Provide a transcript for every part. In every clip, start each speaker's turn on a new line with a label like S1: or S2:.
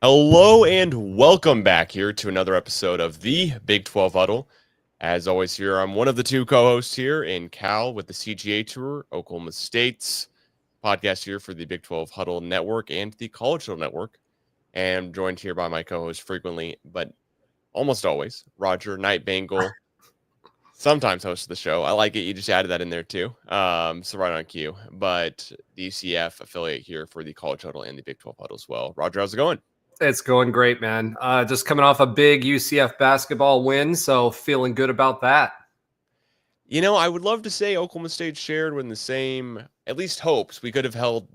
S1: Hello and welcome back here to another episode of the Big 12 Huddle. As always, here I'm one of the two co-hosts here in Cal with the CGA Tour, Oklahoma State's podcast here for the Big 12 Huddle Network and the College Huddle Network. And I'm joined here by my co-host frequently, but almost always, Roger Night Bengal, sometimes host of the show. I like it. You just added that in there too. So right on cue. But the UCF affiliate here for the College Huddle and the Big 12 Huddle as well. Roger, how's it going?
S2: It's going great, man. Just coming off a big UCF basketball win, so feeling good about that.
S1: You know, I would love to say Oklahoma State shared with the same, at least hopes. We could have held,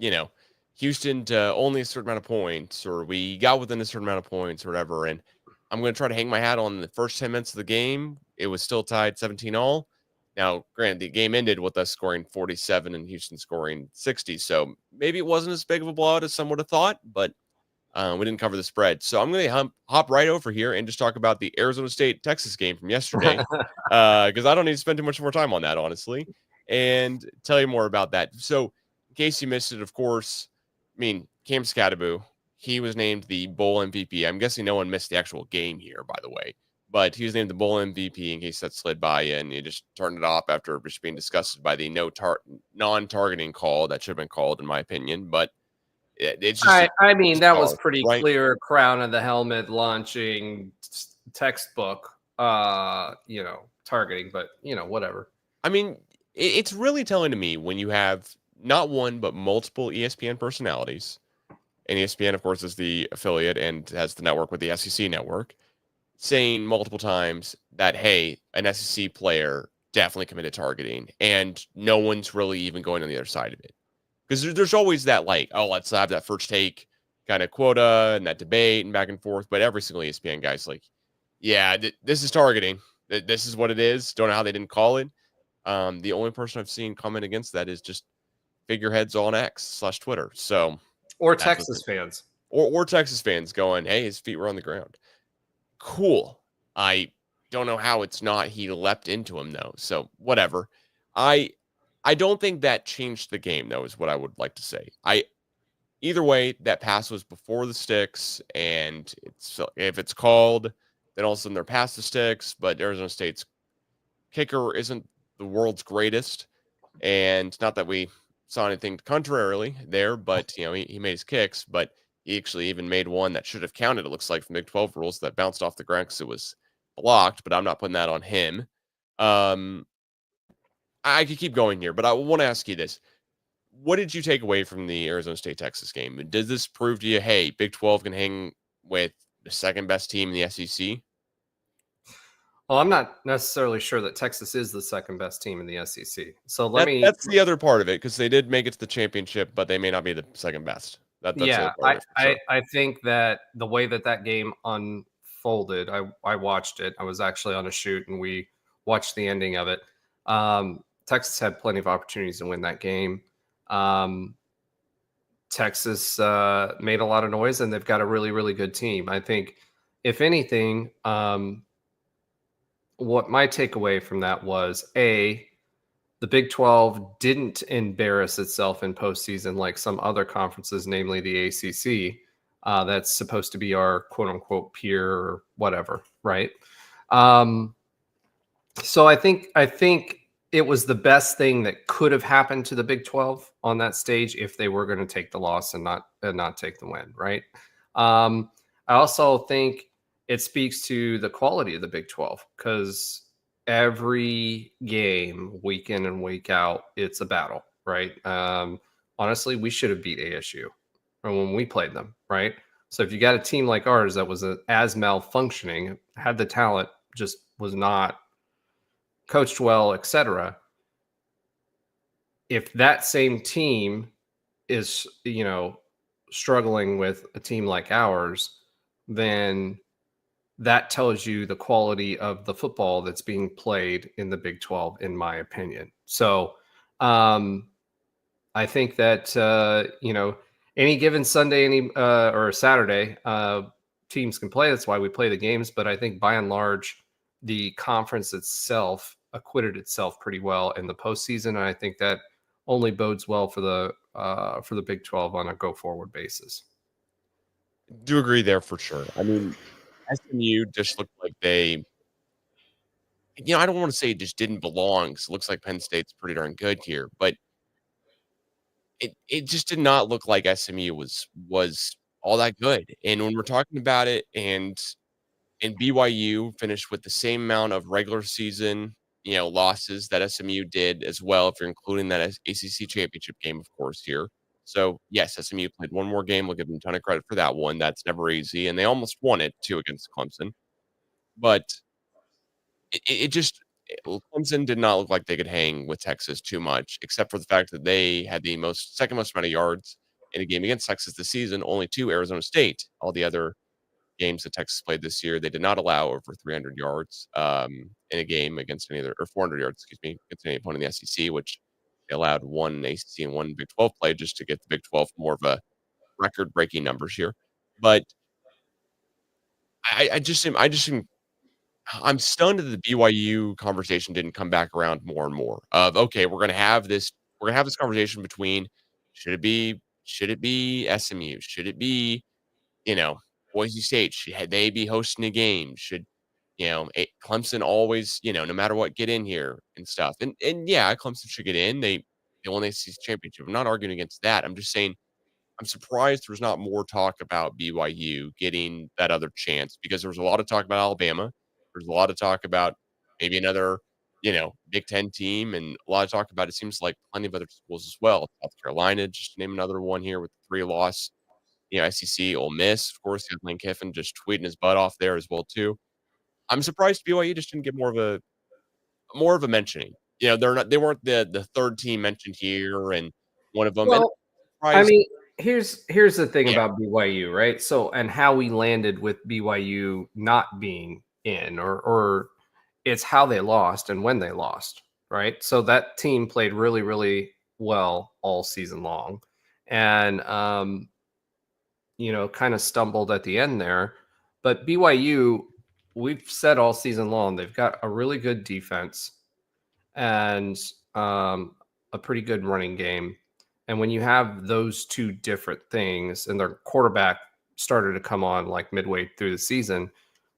S1: Houston to only a certain amount of points, or we got within a certain amount of points, or whatever. And I'm going to try to hang my hat on the first 10 minutes of the game. It was still tied 17 all. Now, granted, the game ended with us scoring 47 and Houston scoring 60. So maybe it wasn't as big of a blowout as some would have thought, but we didn't cover the spread. So I'm going to hop right over here and just talk about the Arizona State-Texas game from yesterday because I don't need to spend too much more time on that, honestly, and tell you more about that. So in case you missed it, of course, Cam Skattebo, he was named the Bowl MVP. I'm guessing no one missed the actual game here, by the way, but he was named the Bowl MVP in case that slid by you and you just turned it off after just being disgusted by the non-targeting call that should have been called, in my opinion, but it's just
S2: that was pretty right? Clear. Crown of the helmet launching textbook, targeting, but whatever.
S1: I mean, it's really telling to me when you have not one but multiple ESPN personalities, and ESPN, of course, is the affiliate and has the network with the SEC network, saying multiple times that, hey, an SEC player definitely committed targeting, and no one's really even going on the other side of it. Because there's always that, let's have that first take kind of quota and that debate and back and forth. But every single ESPN guy's like, yeah, this is targeting. This is what it is. Don't know how they didn't call it. The only person I've seen comment against that is just figureheads on X/Twitter. So,
S2: or Texas fans.
S1: Or Texas fans going, hey, his feet were on the ground. Cool. I don't know how it's not he leapt into him, though. So, whatever. I don't think that changed the game, though, is what I would like to say. Either way, that pass was before the sticks, and if it's called, then all of a sudden they're past the sticks, but Arizona State's kicker isn't the world's greatest, and not that we saw anything contrarily there, but, he made his kicks, but he actually even made one that should have counted, it looks like, from Big 12 rules that bounced off the ground because it was blocked, but I'm not putting that on him. I could keep going here, but I want to ask you this. What did you take away from the Arizona State-Texas game? Does this prove to you, hey, Big 12 can hang with the second best team in the SEC?
S2: Well, I'm not necessarily sure that Texas is the second best team in the SEC. So
S1: that's the other part of it, because they did make it to the championship, but they may not be the second best.
S2: I think that the way that game unfolded, I watched it. I was actually on a shoot, and we watched the ending of it. Texas had plenty of opportunities to win that game. Texas made a lot of noise, and they've got a really, really good team. I think, if anything, what my takeaway from that was, the Big 12 didn't embarrass itself in postseason like some other conferences, namely the ACC, that's supposed to be our quote-unquote peer or whatever, right? So I think it was the best thing that could have happened to the Big 12 on that stage if they were going to take the loss and not take the win, right? I also think it speaks to the quality of the Big 12 because every game, week in and week out, it's a battle, right? Honestly, we should have beat ASU when we played them, right? So if you got a team like ours that was as malfunctioning, had the talent, just was not coached well, etc. If that same team is, struggling with a team like ours, then that tells you the quality of the football that's being played in the Big 12, in my opinion. So I think that, any given Sunday, or Saturday, teams can play. That's why we play the games. But I think by and large, the conference itself acquitted itself pretty well in the postseason. And I think that only bodes well for the Big 12 on a go forward basis.
S1: Do agree there for sure. I mean, SMU just looked like they, I don't want to say it just didn't belong 'cause it looks like Penn State's pretty darn good here, but it just did not look like SMU was all that good. And when we're talking about it, and BYU finished with the same amount of regular season, losses that SMU did as well, if you're including that as ACC championship game, of course, here. So yes, SMU played one more game. We'll give them a ton of credit for that one. That's never easy, and they almost won it too against Clemson. But it just Clemson did not look like they could hang with Texas too much, except for the fact that they had the second most amount of yards in a game against Texas this season, only to Arizona State. All the other games that Texas played this year, they did not allow over 300 yards in a game against any other, or 400 yards, excuse me, against any opponent in the SEC, which they allowed one ACC and one Big 12 play just to get the Big 12 more of a record-breaking numbers here. But I'm stunned that the BYU conversation didn't come back around more and more. Of okay, we're gonna have this conversation between should it be SMU, should it be you know Boise State, should they be hosting a game, should Clemson always no matter what get in here and stuff, and yeah, Clemson should get in. They won the ACC championship. I'm not arguing against that. I'm just saying I'm surprised there was not more talk about BYU getting that other chance because there was a lot of talk about Alabama. There's a lot of talk about maybe another, Big Ten team, and a lot of talk about it seems like plenty of other schools as well. South Carolina, just to name another one here with the 3 loss, SEC, Ole Miss, of course, you have Lane Kiffin just tweeting his butt off there as well too. I'm surprised BYU just didn't get more of a mentioning. They weren't the third team mentioned here and one of them. And
S2: Well, I
S1: surprised,
S2: mean, here's the thing
S1: yeah.
S2: about BYU, right? So, and how we landed with BYU not being in, or it's how they lost and when they lost, right? So that team played really, really well all season long, and kind of stumbled at the end there. But BYU, we've said all season long, they've got a really good defense and a pretty good running game. And when you have those two different things, and their quarterback started to come on like midway through the season,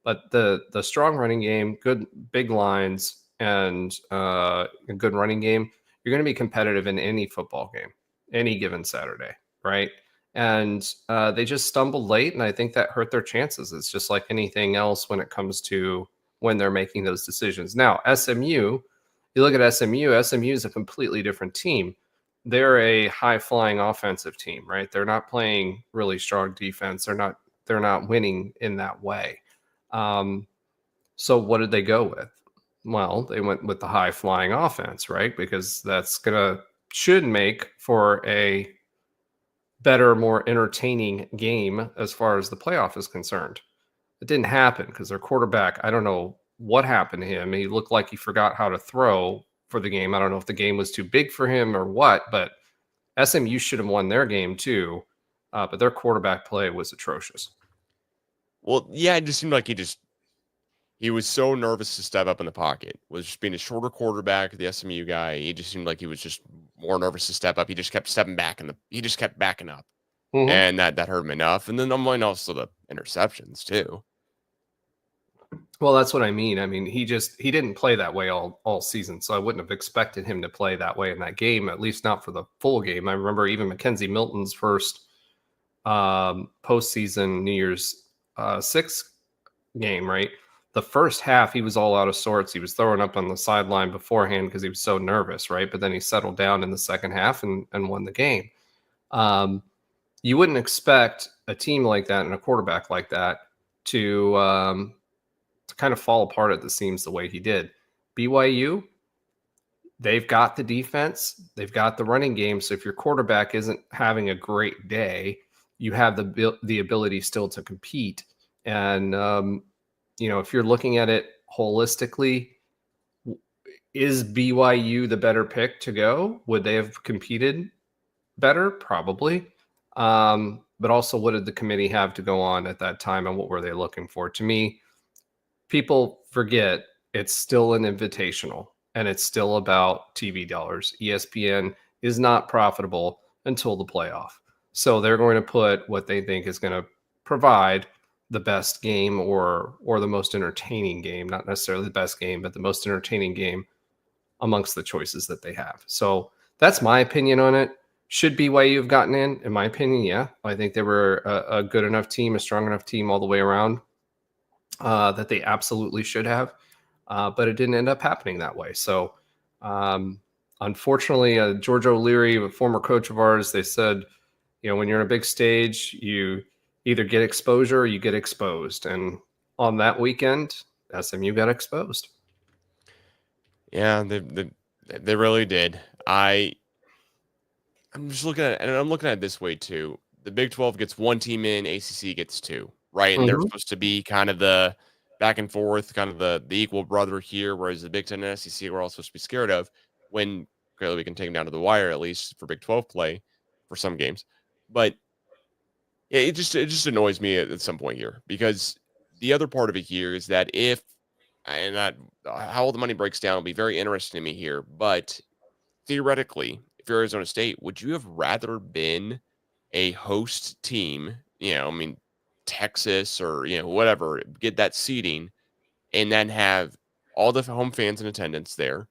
S2: but the strong running game, good big lines, and a good running game, you're going to be competitive in any football game, any given Saturday, right? And they just stumbled late, and I think that hurt their chances. It's just like anything else when it comes to when they're making those decisions. Now, SMU, you look at SMU is a completely different team. They're a high flying offensive team, right? They're not playing really strong defense. They're not winning in that way. So what did they go with? Well, they went with the high flying offense, right? Because that's should make for a better, more entertaining game as far as the playoff is concerned. It didn't happen because their quarterback, I don't know what happened to him. He looked like he forgot how to throw for the game. I don't know if the game was too big for him or what, but SMU should have won their game too. But their quarterback play was atrocious.
S1: Well, yeah, it just seemed like he was so nervous to step up in the pocket. Was just being a shorter quarterback, the SMU guy. He just seemed like he was just more nervous to step up. He just kept stepping back he just kept backing up, and that hurt him enough. And then also the interceptions too.
S2: Well, that's what I mean. I mean, he didn't play that way all season, so I wouldn't have expected him to play that way in that game, at least not for the full game. I remember even Mackenzie Milton's first postseason New Year's 6 game, right? The first half, he was all out of sorts. He was throwing up on the sideline beforehand because he was so nervous, right? But then he settled down in the second half and won the game. You wouldn't expect a team like that and a quarterback like that to kind of fall apart at the seams the way he did. BYU, they've got the defense, they've got the running game. So if your quarterback isn't having a great day, you have the ability still to compete. And if you're looking at it holistically, is BYU the better pick to go? Would they have competed better? Probably. But also, what did the committee have to go on at that time, and what were they looking for? To me, people forget it's still an invitational, and it's still about TV dollars. ESPN is not profitable until the playoff. So they're going to put what they think is going to provide the best game or the most entertaining game, not necessarily the best game, but the most entertaining game amongst the choices that they have. So that's my opinion on it. Should BYU have gotten in my opinion? Yeah, I think they were a good enough team, a strong enough team all the way around that they absolutely should have, but it didn't end up happening that way. So unfortunately, George O'Leary, a former coach of ours, they said, when you're in a big stage, you either get exposure or you get exposed. And on that weekend, SMU got exposed.
S1: Yeah, they really did. I'm just looking at it, and I'm looking at it this way too. The Big 12 gets one team in, ACC gets two, right? And they're supposed to be kind of the back and forth, kind of the equal brother here, whereas the Big 10 and SEC we're all supposed to be scared of when clearly we can take them down to the wire, at least for Big 12 play for some games. But yeah, it just annoys me at some point here, because the other part of it here is that how all the money breaks down will be very interesting to me here, but theoretically, if you're Arizona State, would you have rather been a host team, Texas or, whatever, get that seeding and then have all the home fans in attendance there?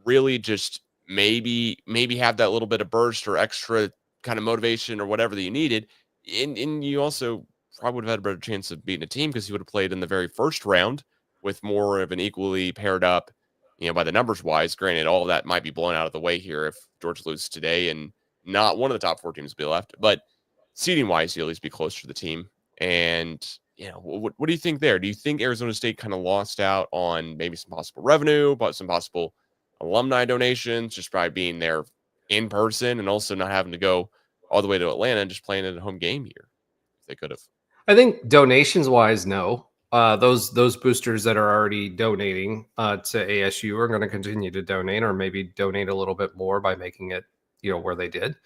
S1: Really just maybe have that little bit of burst or extra kind of motivation or whatever that you needed. And you also probably would have had a better chance of beating a team because you would have played in the very first round with more of an equally paired up, by the numbers wise. Granted, all of that might be blown out of the way here if Georgia loses today and not one of the top four teams will be left. But seeding wise, you'll at least be closer to the team. And, what do you think there? Do you think Arizona State kind of lost out on maybe some possible revenue, but some possible alumni donations just by being there in person and also not having to go all the way to Atlanta and just playing at a home game here? If they could have.
S2: I think donations wise, no. Those boosters that are already donating to ASU are going to continue to donate, or maybe donate a little bit more by making it, where they did.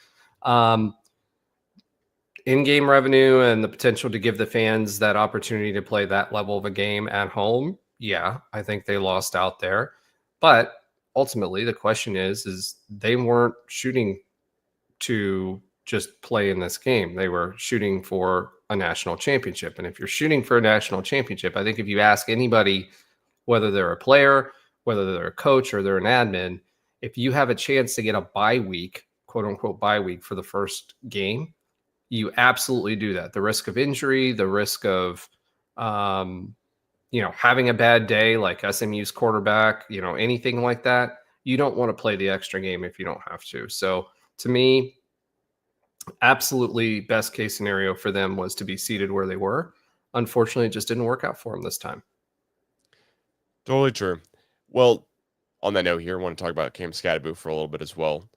S2: In-game revenue and the potential to give the fans that opportunity to play that level of a game at home. Yeah, I think they lost out there. But ultimately, the question is they weren't shooting to just play in this game. They were shooting for a national championship. And if you're shooting for a national championship, I think if you ask anybody, whether they're a player, whether they're a coach or they're an admin, if you have a chance to get a bye week, quote unquote bye week for the first game, you absolutely do that. The risk of injury, the risk of, having a bad day like SMU's quarterback, anything like that, you don't want to play the extra game if you don't have to. So to me, absolutely best case scenario for them was to be seated where they were. Unfortunately, it just didn't work out for them this time.
S1: Totally true. Well, on that note here, I want to talk about Cam Skattebo for a little bit as well.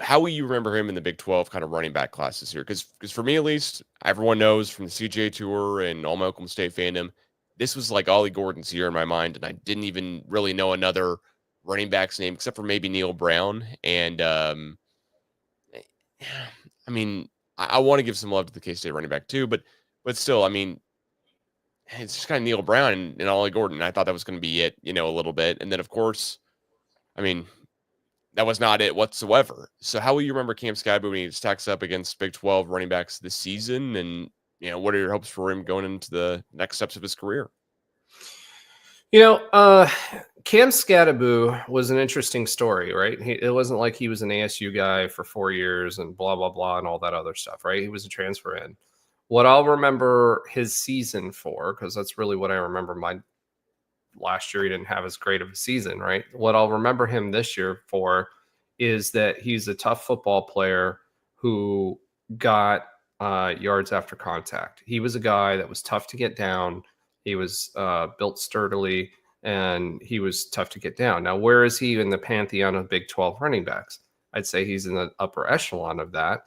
S1: How will you remember him in the Big 12 kind of running back classes here? Because for me, at least, everyone knows from the CJ Tour and all my Oklahoma State fandom, this was like Ollie Gordon's year in my mind, and I didn't even really know another running back's name except for maybe Neil Brown. And, I want to give some love to the K-State running back too, but still, it's just kind of Neil Brown and Ollie Gordon. I thought that was going to be it, a little bit. And then, of course, that was not it whatsoever. So how will you remember Cam Skattebo when he stacks up against Big 12 running backs this season? And, what are your hopes for him going into the next steps of his career?
S2: Cam Skattebo was an interesting story, right? It wasn't like he was an ASU guy for 4 years and blah, blah, blah, and all that other stuff, right? He was a transfer in. What I'll remember his season for, because that's really what I remember my last year, he didn't have as great of a season, right? What I'll remember him this year for is that he's a tough football player who got yards after contact. He was a guy that was tough to get down. He was built sturdily, and he was tough to get down. Now, where is he in the pantheon of Big 12 running backs? I'd say he's in the upper echelon of that.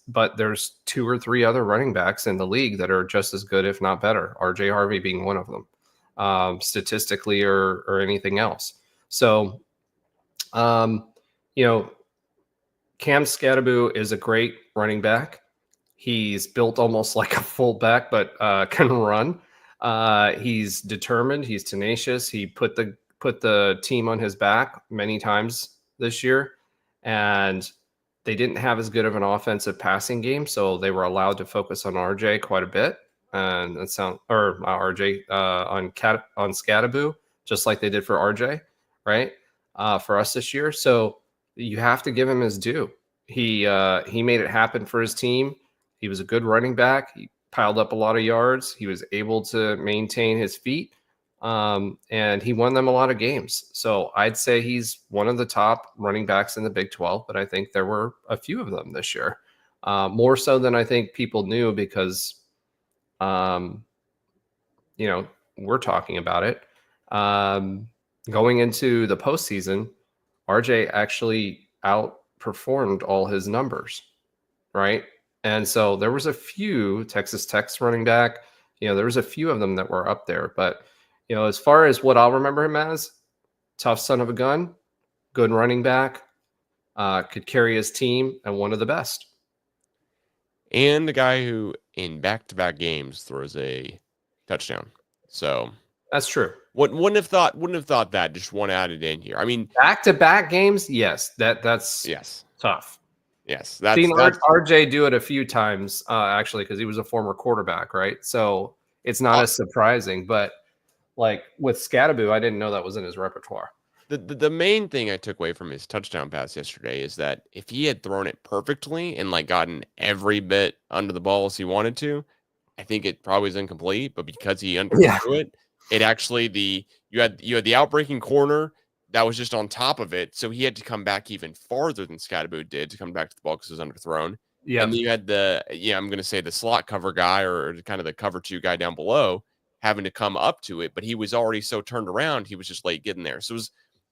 S2: But there's 2 or 3 other running backs in the league that are just as good, if not better. RJ Harvey being one of them, statistically or anything else. So, Cam Skattebo is a great running back. He's built almost like a fullback, but can run. He's determined. He's tenacious. He put the team on his back many times this year, and They didn't have as good of an offensive passing game, so they were allowed to focus on RJ quite a bit, and that sound or RJ on Scattaboo, just like they did for RJ, right? For us this year, so you have to give him his due. He made it happen for his team. He was a good running back. He piled up a lot of yards. He was able to maintain his feet, and he won them a lot of games. So I'd say he's one of the top running backs in the Big 12, but I think there were a few of them this year, more so than I think people knew because, um, we're talking about it. Going into the postseason, RJ actually outperformed all his numbers, right? And so there was a few Texas Tech's running back, there was a few of them that were up there, but as far as what I'll remember him as, tough son of a gun, good running back, could carry his team, and one of the best.
S1: And a guy who in back-to-back games throws a touchdown. So
S2: that's true.
S1: Wouldn't have thought that. Just one added in here. I mean,
S2: back-to-back games, yes, that's tough.
S1: Yes,
S2: seen RJ do it a few times, actually, because he was a former quarterback, right? So it's not as surprising. But like with Scattaboo, I didn't know that was in his repertoire.
S1: The main thing I took away from his touchdown pass yesterday is that if he had thrown it perfectly and like gotten every bit under the ball as he wanted to, I think it probably is incomplete. But because he underthrew it, it actually you had the outbreaking corner that was just on top of it, so he had to come back even farther than Scattaboo did to come back to the ball because it was underthrown. Yeah, and then you had I'm going to say the slot cover guy or kind of the cover 2 guy down below having to come up to it, but he was already so turned around, he was just late getting there. So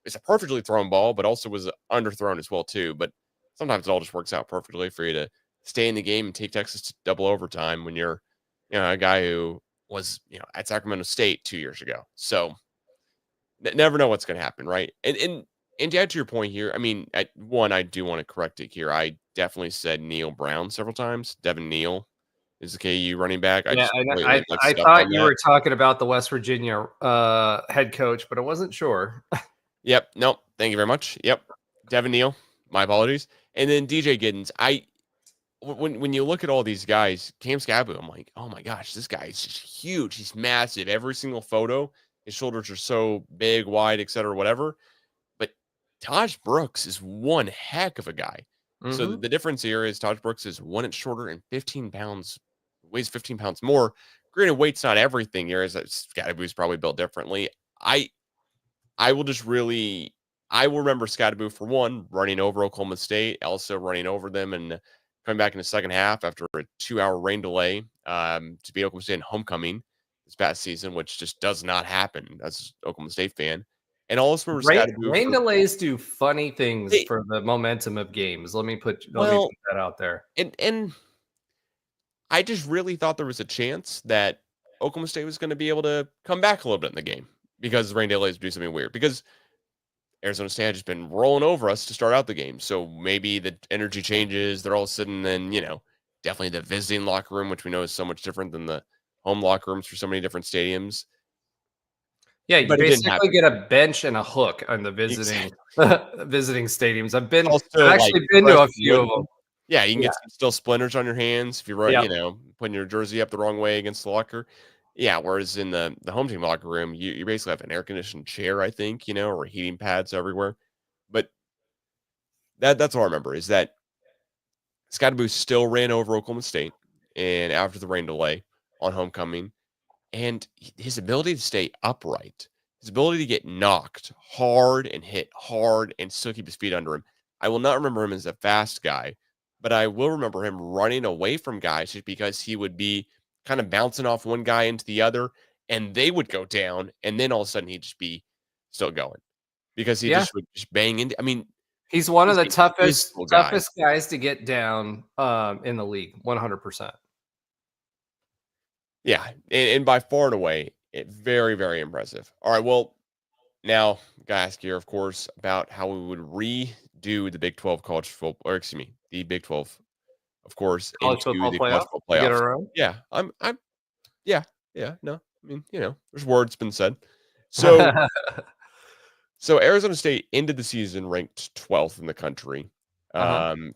S1: it's a perfectly thrown ball, but also was underthrown as well too. But sometimes it all just works out perfectly for you to stay in the game and take Texas to double overtime when you're, a guy who was, at Sacramento State 2 years ago. So never know what's going to happen, right? And to add to your point here, I mean, I do want to correct it here. I definitely said Neil Brown several times. Devin Neal is the KU running back.
S2: I thought you were talking about the West Virginia head coach, but I wasn't sure.
S1: Yep. Nope. Thank you very much. Yep. Devin Neal. My apologies. And then DJ Giddens. When you look at all these guys, Cam Scattaboo, I'm like, oh my gosh, this guy is just huge. He's massive. Every single photo, his shoulders are so big, wide, etc., whatever. But Taj Brooks is one heck of a guy. Mm-hmm. So the difference here is Taj Brooks is 1 inch shorter and 15 pounds, weighs 15 pounds more. Granted, weight's not everything here. Scattaboo's probably built differently. I will remember Scattaboo for one, running over Oklahoma State, also running over them and coming back in the second half after a 2-hour rain delay to beat Oklahoma State in homecoming this past season, which just does not happen as an Oklahoma State fan. And also remember
S2: rain delays do funny things for the momentum of games. Let me put that out there.
S1: And I just really thought there was a chance that Oklahoma State was going to be able to come back a little bit in the game because the rain delays do something weird. Because Arizona State had just been rolling over us to start out the game. So maybe the energy changes. They're all sitting in, definitely the visiting locker room, which we know is so much different than the home locker rooms for so many different stadiums.
S2: Yeah, you basically get a bench and a hook on the visiting stadiums. I've actually been to a few of them.
S1: Yeah, you can get still splinters on your hands if you're putting your jersey up the wrong way against the locker. Yeah, whereas in the home team locker room, you basically have an air-conditioned chair, I think, or heating pads everywhere. But that's all I remember is that Scattaboo still ran over Oklahoma State and after the rain delay on homecoming. And his ability to stay upright, his ability to get knocked hard and hit hard and still keep his feet under him. I will not remember him as a fast guy, but I will remember him running away from guys just because he would be kind of bouncing off one guy into the other and they would go down. And then all of a sudden he'd just be still going because he just would just bang into. I mean,
S2: he's one of the toughest guys to get down in the league. 100%.
S1: Yeah, and by far and away, very, very impressive. All right, well, now I gotta ask here, of course, about how we would redo the Big 12 college football, or excuse me, the Big 12, of course,
S2: college football playoff.
S1: Yeah, no, I mean, there's words been said. So, so Arizona State ended the season ranked 12th in the country.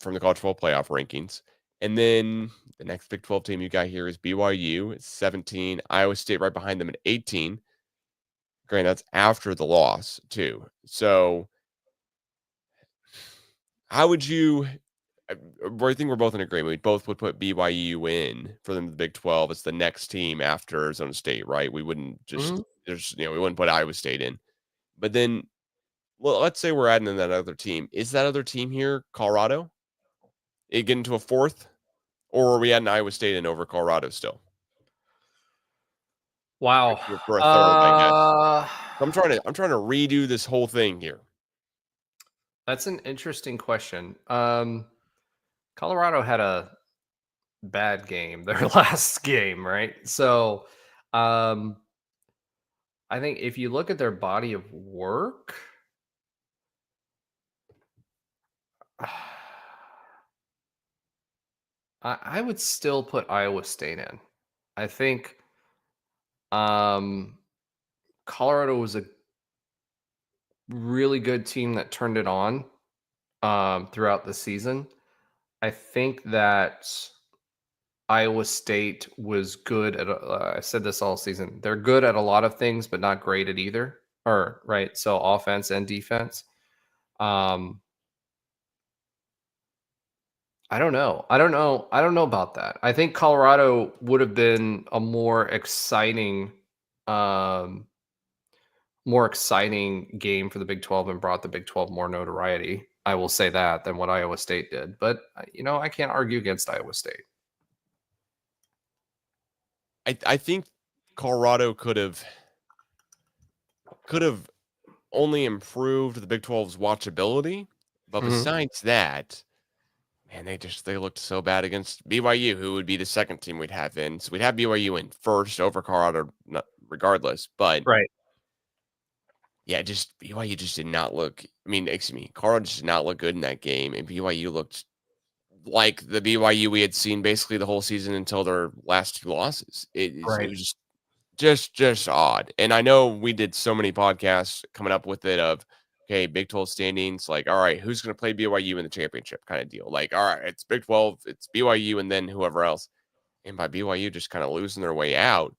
S1: from the college football playoff rankings. And then the next Big 12 team you got here is BYU at 17, Iowa State right behind them at 18. Granted, that's after the loss too. So how would you? I think we're both in agreement. We both would put BYU in for them the Big 12 as the next team after Arizona State, right? We wouldn't just
S2: Mhm.
S1: we wouldn't put Iowa State in. But then, well, let's say we're adding in that other team. Is that other team here Colorado? It get into a fourth, or are we adding Iowa State in over Colorado still
S2: Wow.
S1: for a third? I guess
S2: Uh,
S1: I'm trying to redo this whole thing here.
S2: that's an interesting question. Colorado had a bad game, their last game, right? So, um, I think if you look at their body of work, I would still put Iowa State in. I think um, Colorado was a really good team that turned it on throughout the season. I think that Iowa State was good at. I said this all season. They're good at a lot of things, but not great at either. Or right, so offense and defense. Um, I don't know. I don't know. I don't know about that. I think Colorado would have been a um, more exciting game for the Big 12 and brought the Big 12 more notoriety. I will say that than what Iowa State did. But I can't argue against Iowa State.
S1: I think Colorado could have only improved the Big 12's watchability, but
S2: Mhm.
S1: besides that, man, they looked so bad against BYU, who would be the second team we'd have in. So we'd have BYU in first over Colorado, regardless. But
S2: Right.
S1: yeah, just BYU just did not look. I mean, excuse me, Colorado just did not look good in that game, and BYU looked like the BYU we had seen basically the whole season until their last two losses. It
S2: Right.
S1: was just odd. And I know we did so many podcasts coming up with it of okay, Big 12 standings, like, all right, who's gonna play BYU in the championship kind of deal. Like, all right, it's Big 12, it's BYU, and then whoever else. And by BYU just kind of losing their way out,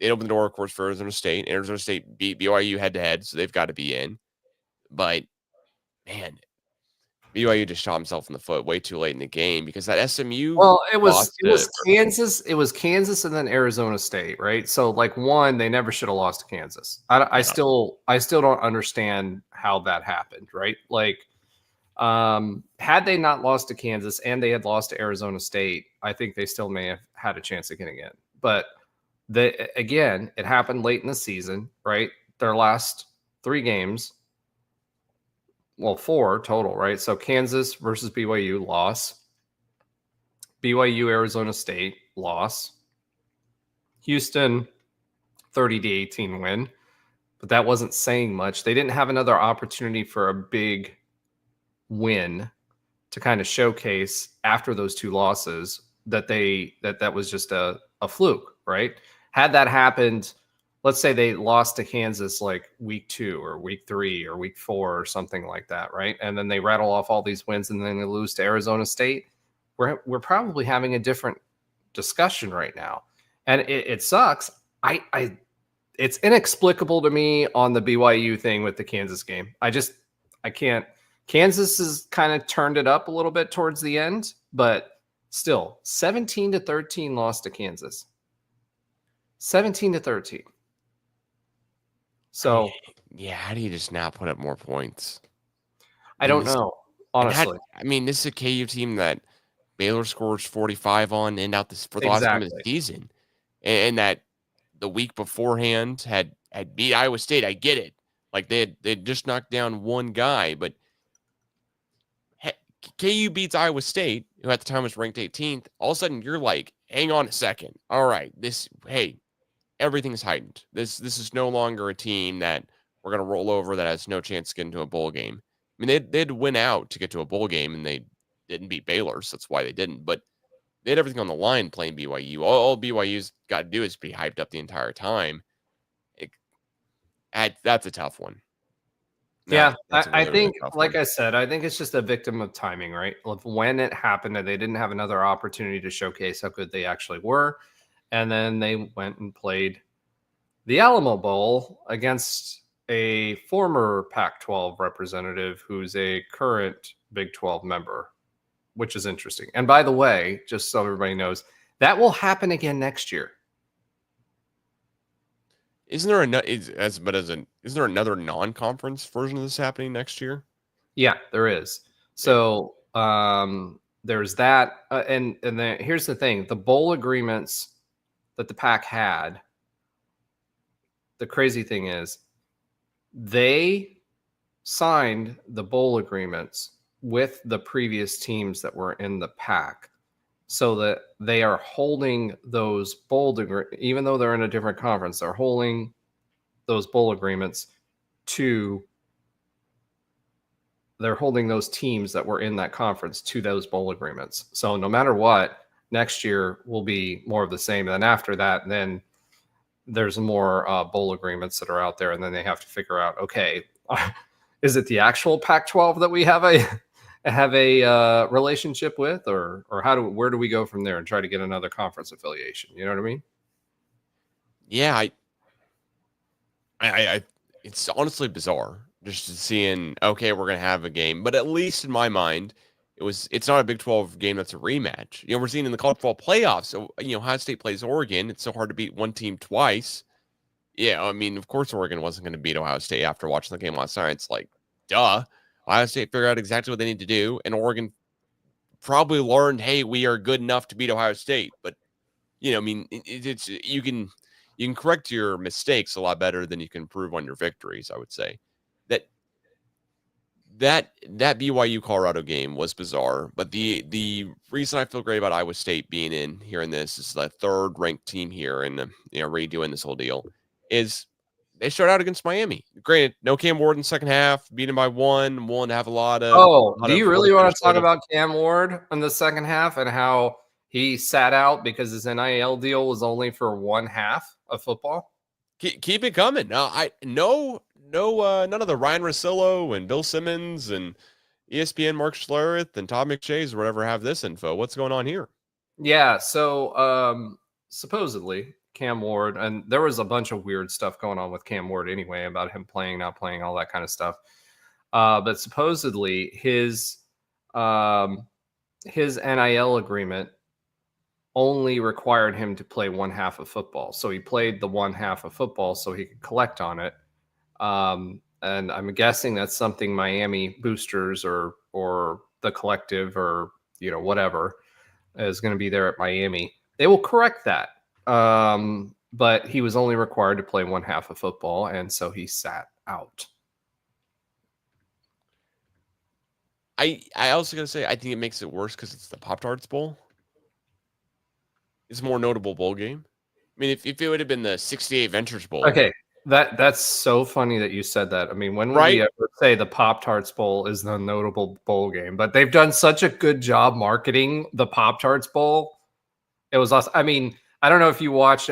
S1: it opened the door, of course, for Arizona State. Arizona State beat BYU head to head, so they've got to be in. But man, BYU just shot himself in the foot way too late in the game because that SMU
S2: Well,
S1: lost
S2: it
S1: to
S2: was Kansas. It was Kansas and then Arizona State, right? So like one, they never should have lost to Kansas.
S1: no.
S2: I still don't understand how that happened, right? Like had they not lost to Kansas and they had lost to Arizona State, I think they still may have had a chance of getting in. But again, it happened late in the season, right? Their last 3 games, well, 4 total, right? So Kansas versus BYU loss, BYU Arizona State loss, Houston 30-18 win, but that wasn't saying much. They didn't have another opportunity for a big win to kind of showcase after those 2 losses that that was just a fluke, right? Had that happened, let's say they lost to Kansas like week 2 or week 3 or week 4 or something like that, right? And then they rattle off all these wins and then they lose to Arizona State. We're probably having a different discussion right now, and it sucks. I it's inexplicable to me on the BYU thing with the Kansas game. I can't. Kansas has kind of turned it up a little bit towards the end, but still 17-13 loss to Kansas. 17-13. So
S1: Yeah, how do you just not put up more points?
S2: I
S1: mean,
S2: don't know, honestly.
S1: this is a KU team that Baylor scores 45 on and out this for the last game of the
S2: Exactly.
S1: season, and that the week beforehand had beat Iowa State. I get it, like they just knocked down one guy, but KU beats Iowa State, who at the time was ranked 18th. All of a sudden, you're like, hang on a second. All right, everything's heightened. This is no longer a team that we're gonna roll over that has no chance to get into a bowl game. I mean, they'd win out to get to a bowl game, and they didn't beat Baylor, so that's why they didn't. But they had everything on the line playing BYU. All BYU's got to do is be hyped up the entire time. That's a tough one.
S2: Yeah,
S1: That's a
S2: I
S1: really, really
S2: think,
S1: tough
S2: like
S1: one.
S2: I said, I think it's just a victim of timing, right? Of when it happened, and they didn't have another opportunity to showcase how good they actually were, and then they went and played the Alamo Bowl against a former Pac-12 representative who's a current Big 12 member, which is interesting. And by the way, just so everybody knows, that will happen again next year.
S1: Isn't there isn't there another non-conference version of this happening next year?
S2: Yeah, there is. So there's that, and then here's the thing: the bowl agreements that the pack had. The crazy thing is, they signed the bowl agreements with the previous teams that were in the pack, so that they are holding those even though they're in a different conference, they're holding those bowl agreements to they're holding those teams that were in that conference to those bowl agreements. So no matter what, next year will be more of the same. And then after that, then there's more bowl agreements that are out there, and then they have to figure out, okay, is it the actual Pac-12 that we have a relationship with, or where do we go from there and try to get another conference affiliation? You know what I mean?
S1: Yeah, I it's honestly bizarre just seeing, okay, we're gonna have a game, but at least in my mind, it's not a Big 12 game that's a rematch. You know, we're seeing in the college football playoffs. So, Ohio State plays Oregon. It's so hard to beat one team twice. Yeah, I mean, of course Oregon wasn't going to beat Ohio State after watching the game last night. It's like, duh. Ohio State figured out exactly what they need to do, and Oregon probably learned, hey, we are good enough to beat Ohio State. But I mean, it's you can correct your mistakes a lot better than you can improve on your victories. I would say that that BYU Colorado game was bizarre, but the reason I feel great about Iowa State being in here in this is the third ranked team here and redoing this whole deal is they started out against Miami. Granted, no Cam Ward in the second half, beaten by one, willing to have a lot of
S2: Oh, do you really want to talk
S1: sort of
S2: about Cam Ward in the second half and how he sat out because his NIL deal was only for one half of football?
S1: keep it coming. I no none of the Ryan Russillo and Bill Simmons and ESPN Mark Schlereth and Todd McShays or whatever have this info. What's going on here?
S2: Yeah, so supposedly Cam Ward, and there was a bunch of weird stuff going on with Cam Ward anyway about him playing, not playing, all that kind of stuff. But supposedly his NIL agreement only required him to play one half of football. So he played the one half of football so he could collect on it. And I'm guessing that's something Miami boosters or the collective or whatever is going to be there at Miami. They will correct that. But he was only required to play one half of football, and so he sat out.
S1: I also gotta say I think it makes it worse because it's the Pop-Tarts Bowl. It's a more notable bowl game. I mean, if it would have been the 68 Ventures Bowl.
S2: Okay. That's so funny that you said that. I mean, when would we ever say the Pop-Tarts Bowl is the notable bowl game? But they've done such a good job marketing the Pop-Tarts Bowl. It was awesome. I mean, I don't know if you watched.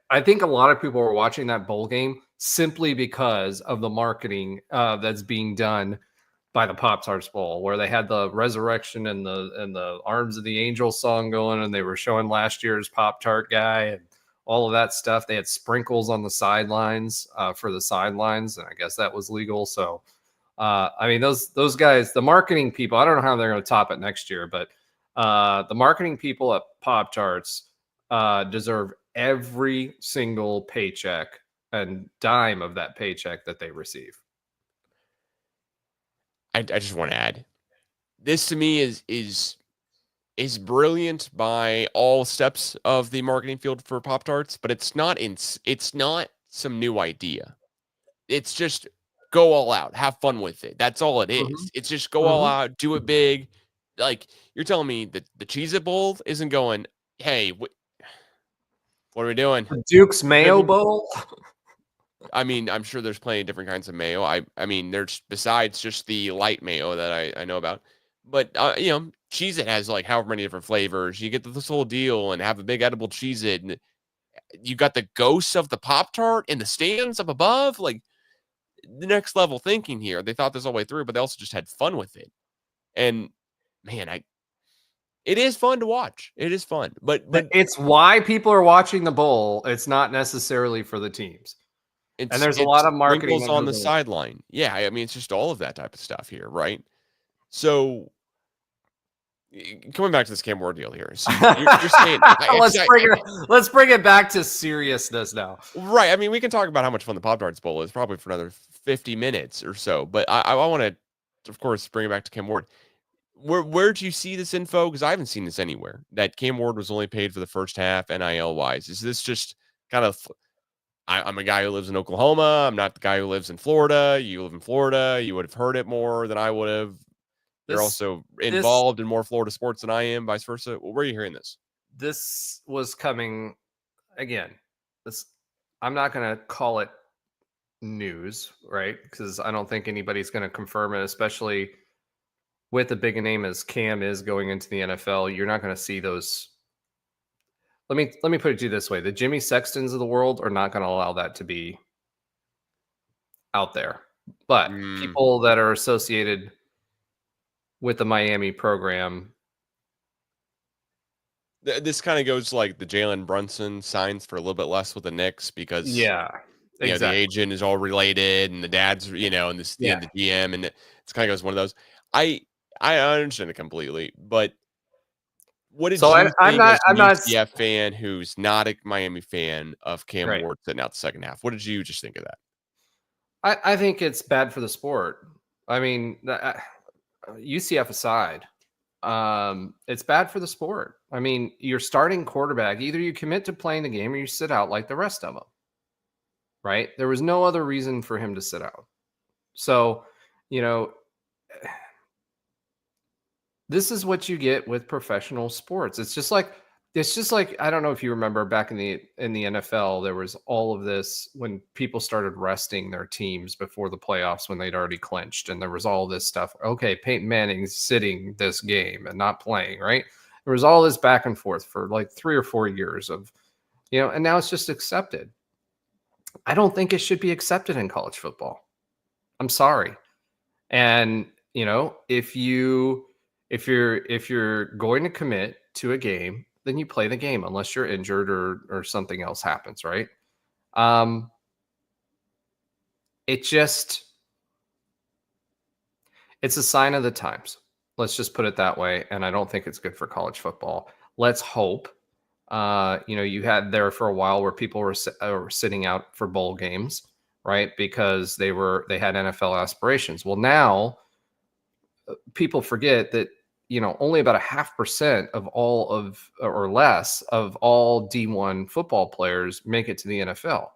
S2: I think a lot of people were watching that bowl game simply because of the marketing that's being done by the Pop-Tarts Bowl, where they had the resurrection and the Arms of the Angel song going, and they were showing last year's Pop-Tart guy and all of that stuff. They had sprinkles on the sidelines for the sidelines, and I guess that was legal. So, I mean, those guys, the marketing people, I don't know how they're going to top it next year, but the marketing people at Pop-Tarts deserve every single paycheck and dime of that paycheck that they receive.
S1: I just want to add, this to me is brilliant by all steps of the marketing field for Pop-Tarts, but it's not some new idea. It's just go all out, have fun with it. That's all it is.
S2: Mm-hmm.
S1: It's just go all out, do it big. Like, you're telling me that the Cheez-It Bowl isn't going, hey, what are we doing?
S2: The Duke's Mayo Bowl?
S1: I mean, I'm sure there's plenty of different kinds of mayo. I mean, there's besides just the light mayo that I know about. But Cheez-It has like however many different flavors. You get this whole deal and have a big edible Cheez-It, and you got the ghosts of the Pop-Tart in the stands up above. Like, the next level thinking here. They thought this all the way through, but they also just had fun with it. And man, it is fun to watch. It is fun, but
S2: It's why people are watching the bowl. It's not necessarily for the teams. And there's a lot
S1: it's
S2: of marketing
S1: wrinkles
S2: that
S1: on the
S2: goes
S1: sideline. Yeah, I mean, it's just all of that type of stuff here, right? So coming back to this Cam Ward deal here, so you're saying
S2: let's bring it back to seriousness now.
S1: Right. I mean, we can talk about how much fun the Pop Tarts Bowl is probably for another 50 minutes or so, but I want to, of course, bring it back to Cam Ward. Where do you see this info? Because I haven't seen this anywhere that Cam Ward was only paid for the first half NIL wise. Is this just kind of I'm a guy who lives in Oklahoma. I'm not the guy who lives in Florida. You live in Florida. You would have heard it more than I would have. You're also involved in more Florida sports than I am, vice versa. Well, where are you hearing this?
S2: This was coming again. I'm not going to call it news, right? Because I don't think anybody's going to confirm it, especially with a big name as Cam is going into the NFL. You're not going to see those. Let me put it to you this way: the Jimmy Sextons of the world are not going to allow that to be out there. But people that are associated with the Miami program.
S1: This kind of goes like the Jalen Brunson signs for a little bit less with the Knicks because
S2: exactly.
S1: The agent is all related and the dad's and this the GM, and it's kind of goes one of those. I understand it completely, but what did you think as a UCF fan who's not a Miami fan of Cam Ward sitting out the second half? What did you just think of that?
S2: I think it's bad for the sport. I mean, UCF aside, it's bad for the sport. I mean, you're starting quarterback. Either you commit to playing the game or you sit out like the rest of them. Right? There was no other reason for him to sit out. So, this is what you get with professional sports. It's just like I don't know if you remember back in the NFL, there was all of this when people started resting their teams before the playoffs when they'd already clinched, and there was all this stuff. Okay, Peyton Manning's sitting this game and not playing, right? There was all this back and forth for like 3 or 4 years of, and now it's just accepted. I don't think it should be accepted in college football. I'm sorry. And, if you're going to commit to a game, then you play the game unless you're injured or something else happens, right? It's a sign of the times. Let's just put it that way. And I don't think it's good for college football. Let's hope. You had there for a while where people were sitting out for bowl games, right? Because they had NFL aspirations. Well, now people forget that only about 0.5% of all or less of all D1 football players make it to the NFL.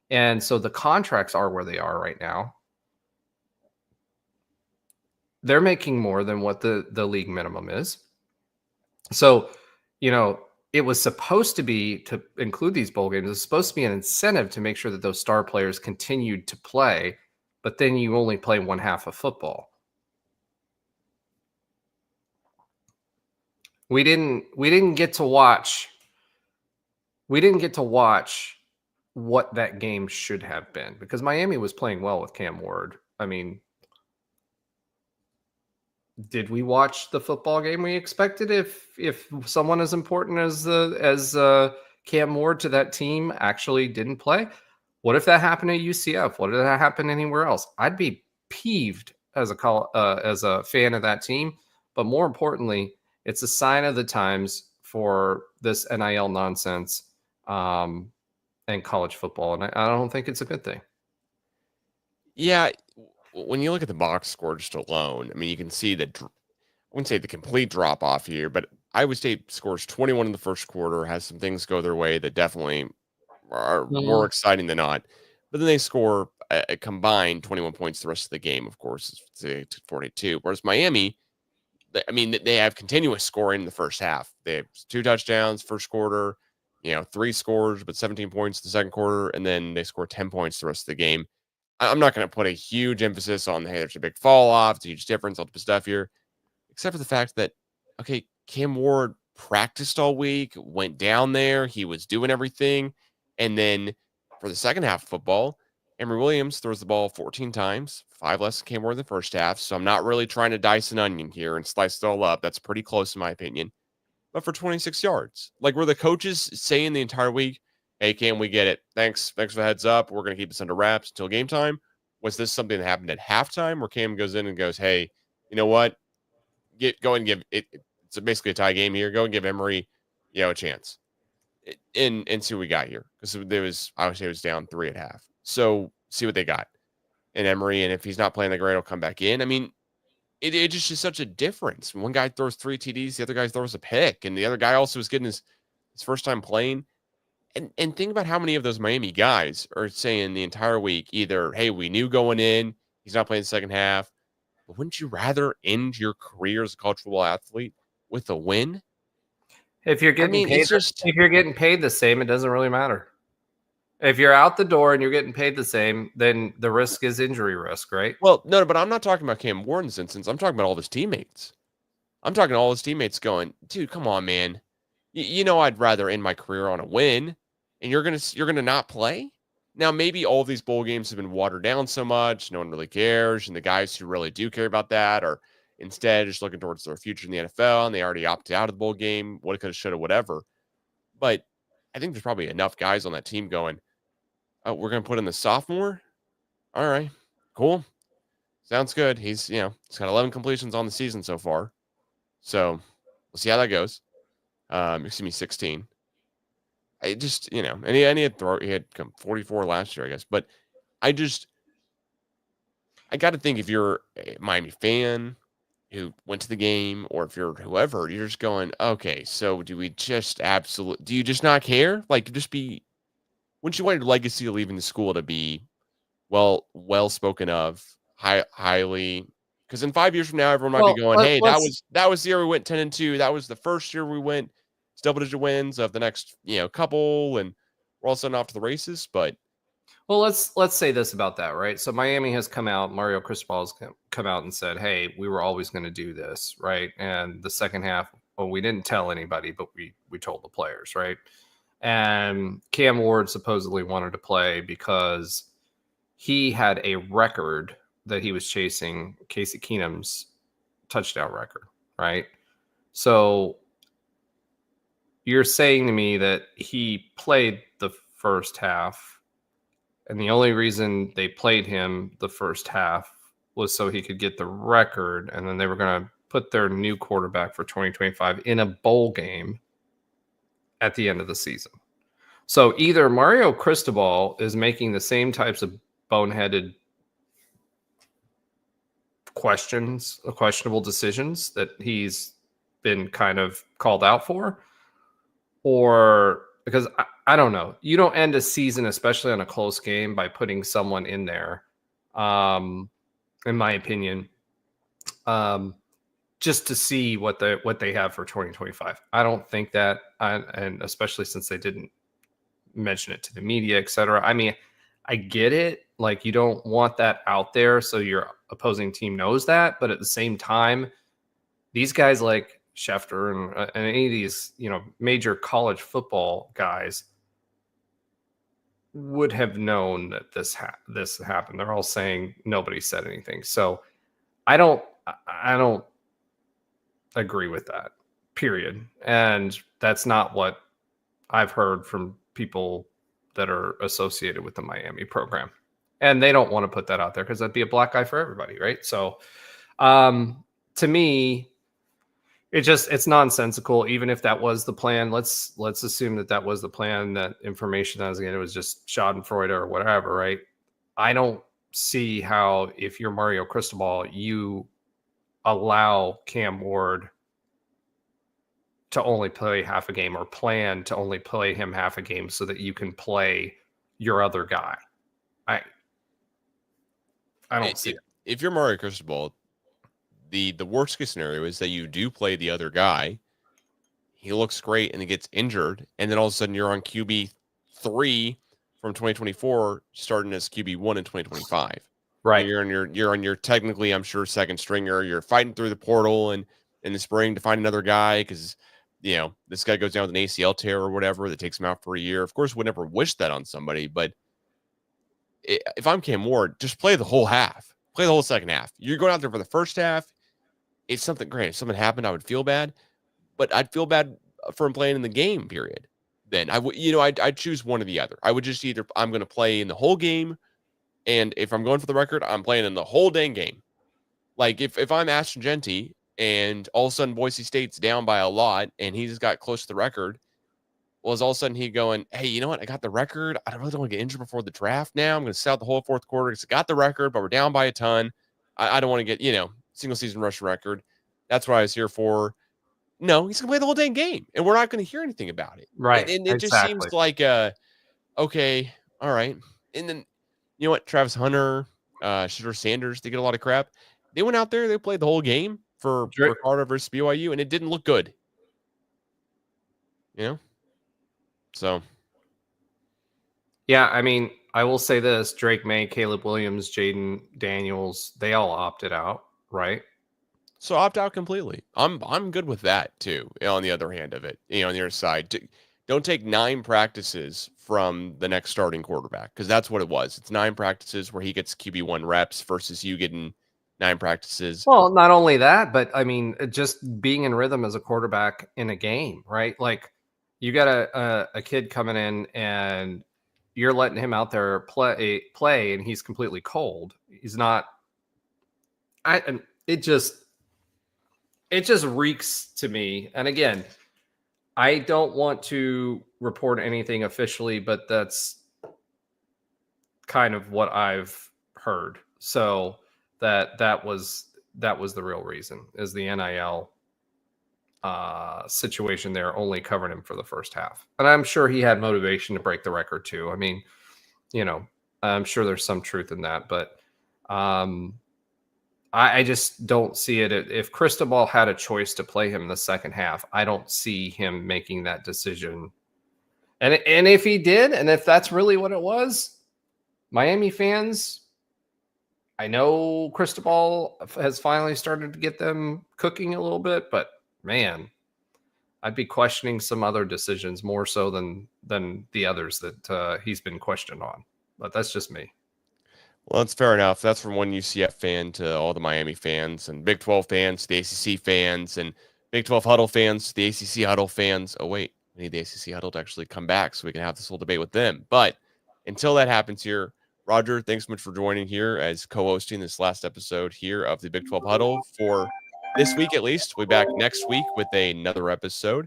S2: And so the contracts are where they are right now. They're making more than what the league minimum is. So, it was supposed to be, to include these bowl games, it was supposed to be an incentive to make sure that those star players continued to play, but then you only play one half of football. We didn't get to watch what that game should have been, because Miami was playing well with Cam Ward. I mean, did we watch the football game we expected if someone as important as Cam Ward to that team actually didn't play? What if that happened at UCF? What if that happened anywhere else? I'd be peeved as a fan of that team. But more importantly, it's a sign of the times for this NIL nonsense and college football, and I don't think it's a good thing.
S1: Yeah, when you look at the box score just alone, I mean, you can see that I wouldn't say the complete drop off here, but Iowa State scores 21 in the first quarter, has some things go their way that definitely are more exciting than not. But then they score a combined 21 points the rest of the game, of course, it's 42. Whereas Miami, they have continuous scoring in the first half. They have 2 touchdowns first quarter, 3 scores, but 17 points the second quarter, and then they score 10 points the rest of the game. I'm not going to put a huge emphasis on, hey, there's a big fall off, it's a huge difference, all the stuff here, except for the fact that, okay, Cam Ward practiced all week, went down there, he was doing everything, and then for the second half of football, Emory Williams throws the ball 14 times, 5 less than Cam Ward in the first half. So I'm not really trying to dice an onion here and slice it all up. That's pretty close in my opinion. But for 26 yards, like were the coaches saying the entire week, "Hey Cam, we get it. Thanks for the heads up. We're going to keep this under wraps until game time." Was this something that happened at halftime where Cam goes in and goes, "Hey, you know what? Go and give it. It's basically a tie game here. Go and give Emory, a chance, and see what we got here." Because I would say it was down 3 at half. So see what they got in Emory, and if he's not playing the great, he'll come back in. I mean, it just is such a difference. One guy throws 3 TDs, the other guy throws a pick, and the other guy also was getting his first time playing. And think about how many of those Miami guys are saying the entire week either, "Hey, we knew going in, he's not playing the second half." But wouldn't you rather end your career as a college football athlete with a win?
S2: If you're
S1: I
S2: getting
S1: mean,
S2: paid,
S1: it's just
S2: if you're getting paid the same, it doesn't really matter. If you're out the door and you're getting paid the same, then the risk is injury risk, right?
S1: well, no, but I'm not talking about Cam Warden's instance. I'm talking about all of his teammates. I'm talking to all his teammates going, "Dude, come on, man. I'd rather end my career on a win, and you're gonna not play." Now, maybe all of these bowl games have been watered down so much, no one really cares, and the guys who really do care about that are instead just looking towards their future in the NFL, and they already opted out of the bowl game, woulda, coulda, shoulda, whatever. But I think there's probably enough guys on that team going, "Oh, we're gonna put in the sophomore. All right, cool, sounds good. He's got 11 completions on the season so far, so we'll see how that goes." Excuse me, 16. I just, and he had come 44 last year, I guess. But I got to think if you're a Miami fan who went to the game, or if you're whoever, you're just going, "Okay, so do you just not care? Like, wouldn't you want your legacy of leaving the school to be well spoken of, highly? Because in 5 years from now, everyone might be
S2: Well,
S1: going,
S2: let,
S1: "Hey, that
S2: let's
S1: was the year we went 10-2. That was the first year we went double-digit wins of the next, couple, and we're all sudden off to the races." But
S2: let's say this about that, right? So Miami has come out, Mario Cristobal has come out and said, "Hey, we were always going to do this, right?" And the second half, well, we didn't tell anybody, but we told the players, right? And Cam Ward supposedly wanted to play because he had a record that he was chasing, Casey Keenum's touchdown record, right? So you're saying to me that he played the first half, and the only reason they played him the first half was so he could get the record, and then they were going to put their new quarterback for 2025 in a bowl game at the end of the season. So either Mario Cristobal is making the same types of boneheaded questionable decisions that he's been kind of called out for, or because I don't know, you don't end a season, especially on a close game, by putting someone in there, in my opinion, just to see what they have for 2025. I don't think that, and especially since they didn't mention it to the media, etc. I mean, I get it. Like, you don't want that out there so your opposing team knows that. But at the same time, these guys like Schefter and any of these, major college football guys would have known that this happened. They're all saying nobody said anything. So I don't agree with that, period. And that's not what I've heard from people that are associated with the Miami program. And they don't want to put that out there because that'd be a black eye for everybody, right? So to me, it's nonsensical. Even if that was the plan, let's assume that was the plan, that information that it was just schadenfreude or whatever, right? I don't see how, if you're Mario Cristobal, you allow Cam Ward to only play half a game, or plan to only play him half a game so that you can play your other guy. I don't see it.
S1: If you're Mario Cristobal, the worst case scenario is that you do play the other guy. He looks great and he gets injured, and then all of a sudden you're on QB 3 from 2024, starting as QB 1 in 2025.
S2: Right.
S1: You're on your technically, I'm sure, second stringer. You're fighting through the portal and in the spring to find another guy because this guy goes down with an ACL tear or whatever that takes him out for a year. Of course, would never wish that on somebody, but if I'm Cam Ward, just play the whole half, play the whole second half. You're going out there for the first half. It's something great. If something happened, I would feel bad, but I'd feel bad for him playing in the game, period. Then I would, I'd choose one or the other. I would just either I'm going to play in the whole game, and if I'm going for the record, I'm playing in the whole dang game. Like if I'm Ashton Genty and all of a sudden Boise State's down by a lot and he just got close to the record, well, is all of a sudden he going, hey, you know what? I got the record. I really don't want to get injured before the draft now. I'm going to sit out the whole fourth quarter because I got the record, but we're down by a ton. I don't want to get, single season rushing record. That's what I was here for. No, he's going to play the whole dang game, and we're not going to hear anything about it.
S2: Right.
S1: And it just seems like, okay, all right. And then, you know what? Travis Hunter, Shedeur Sanders, they get a lot of crap. They went out there, they played the whole game for Carter versus BYU, and it didn't look good. So.
S2: Yeah, I mean, I will say this: Drake May, Caleb Williams, Jaden Daniels, they all opted out, right?
S1: So opt out completely. I'm good with that too. On the other hand of it, on the other side, don't take 9 practices from the next starting quarterback, because that's what it was. It's 9 practices where he gets QB1 reps versus you getting 9 practices.
S2: Well, not only that, but I mean, just being in rhythm as a quarterback in a game, right? Like you got a kid coming in and you're letting him out there play, and he's completely cold. He's not. It just reeks to me. And again, I don't want to report anything officially, but that's kind of what I've heard. So that was the real reason, is the NIL situation there only covered him for the first half. And I'm sure he had motivation to break the record too. I mean, I'm sure there's some truth in that, but I just don't see it. If Cristobal had a choice to play him in the second half, I don't see him making that decision. And if he did, and if that's really what it was, Miami fans, I know Cristobal has finally started to get them cooking a little bit, but man, I'd be questioning some other decisions more so than the others that he's been questioned on. But that's just me.
S1: Well, that's fair enough. That's from one UCF fan to all the Miami fans, and Big 12 fans to the ACC fans, and Big 12 huddle fans to the ACC huddle fans. Oh, wait, we need the ACC huddle to actually come back so we can have this whole debate with them. But until that happens here, Roger, thanks so much for joining here as co-hosting this last episode here of the Big 12 Huddle for this week at least. We'll be back next week with another episode.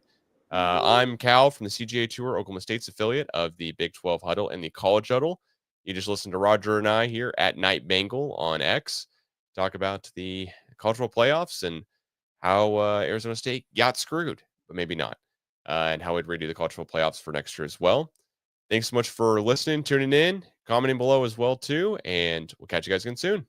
S1: I'm Cal from the CGA Tour, Oklahoma State's affiliate of the Big 12 Huddle and the College Huddle. You just listened to Roger and I here at Night Bengal on X talk about the cultural playoffs and how Arizona State got screwed, but maybe not, and how we'd redo the cultural playoffs for next year as well. Thanks so much for listening, tuning in, commenting below as well too, and we'll catch you guys again soon.